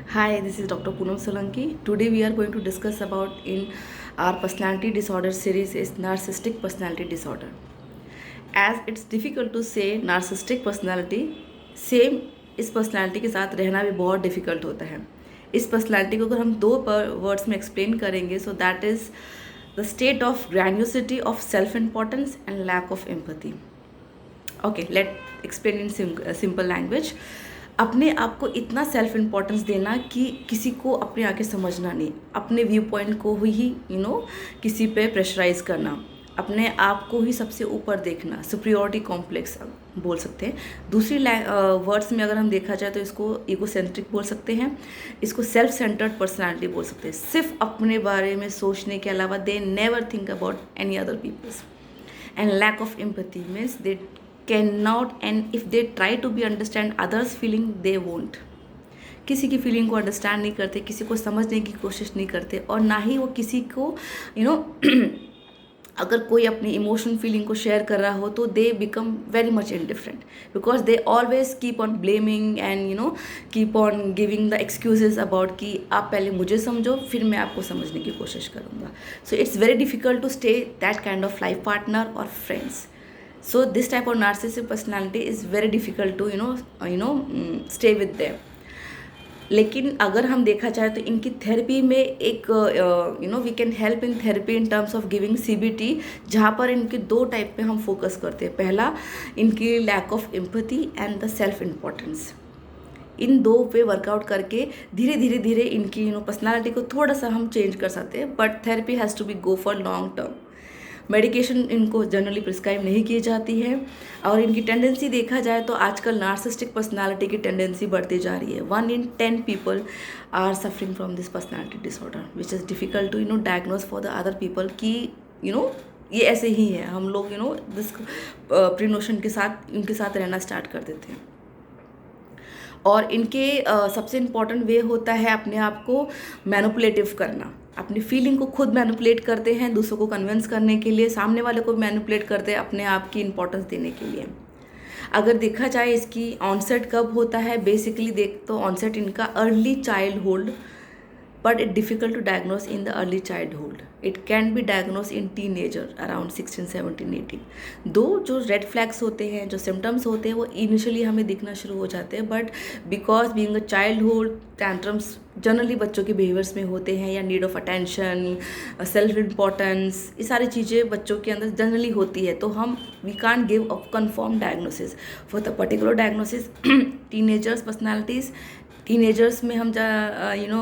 Hi, this is Dr. Poonam Solanki. Today we are going to discuss about in our personality disorder series is narcissistic personality disorder. As it's difficult to say narcissistic personality, same इस personality के साथ रहना भी बहुत difficult होता है. इस personality को अगर हम दो वर्ड्स में एक्सप्लेन करेंगे, so that is the state of grandiosity of self importance and lack of empathy. Okay, let explain in simple language. अपने आप को इतना सेल्फ इम्पोर्टेंस देना कि किसी को अपने आगे समझना नहीं, अपने व्यू पॉइंट को ही किसी पे प्रेशराइज करना, अपने आप को ही सबसे ऊपर देखना, सुप्रियोरिटी कॉम्प्लेक्स बोल सकते हैं. दूसरी वर्ड्स में अगर हम देखा जाए तो इसको ईगोसेंट्रिक बोल सकते हैं, इसको सेल्फ सेंटर्ड पर्सनालिटी बोल सकते हैं. सिर्फ अपने बारे में सोचने के अलावा they never think about any other peoples. And lack of empathy means they cannot, and if they try to be understand others feeling they won't. किसी की फीलिंग को अंडरस्टैंड नहीं करते, किसी को समझने की कोशिश नहीं करते, और ना ही वो किसी को अगर कोई अपनी इमोशनल फीलिंग को शेयर कर रहा हो तो they become very much indifferent, because they always keep on blaming and keep on giving the excuses about कि आप पहले मुझे समझो फिर मैं आपको समझने की कोशिश करूँगा. So it's very difficult to stay that kind of life partner और friends. So this type of narcissistic personality is very difficult to stay with them. लेकिन अगर हम देखा जाए तो इनकी थेरेपी में एक we can help in therapy in terms of giving CBT, जहाँ पर इनके दो टाइप पे हम फोकस करते हैं. पहला इनकी lack of empathy and the self importance. इन दो पे वर्कआउट करके धीरे धीरे इनकी पर्सनालिटी को थोड़ा सा हम चेंज कर सकते हैं. But therapy has to be go for long term. Medication इनको जनरली प्रिस्क्राइब नहीं की जाती है. और इनकी टेंडेंसी देखा जाए तो आजकल नार्सिसिस्टिक पर्सनालिटी की टेंडेंसी बढ़ती जा रही है. 1 in 10 people are suffering from this personality disorder which is difficult to diagnose for the other people कि ये ऐसे ही है. हम लोग दिस प्रीनोशन के साथ इनके साथ रहना स्टार्ट कर देते हैं. और इनके सबसे इम्पॉर्टेंट वे होता है अपने आप को मैनिपुलेटिव करना. अपनी फीलिंग को खुद मैनिपुलेट करते हैं दूसरों को कन्विंस करने के लिए, सामने वाले को मैनिपुलेट करते हैं अपने आप की इम्पोर्टेंस देने के लिए. अगर देखा जाए इसकी ऑनसेट कब होता है, बेसिकली देख तो ऑनसेट इनका early childhood, but it's difficult to diagnose in the early childhood. It can be diagnosed in teenager around 16, 17, 18. दो जो रेड फ्लैग्स होते हैं, जो सिम्टम्स होते हैं, वो इनिशियली हमें दिखना शुरू हो जाते हैं. But because being a childhood, tantrums generally बच्चों के बिहेवियर्स में होते हैं, या need of attention, self importance, ये सारी चीज़ें बच्चों के अंदर जनरली होती है. तो हम we can't give a confirm diagnosis for the particular diagnosis. Teenagers personalities, teenagers में हम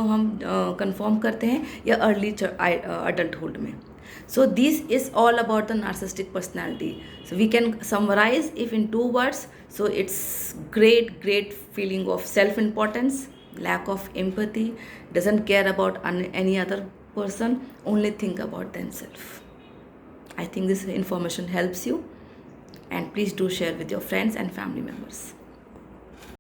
हम कंफर्म करते हैं, या अर्ली अडल्टहुड में. So this is all about the narcissistic personality. So we can summarise if in 2 words. So it's great feeling of self importance, lack of empathy, doesn't care about any other person, only think about themselves. I think this information helps you, and please do share with your friends and family members.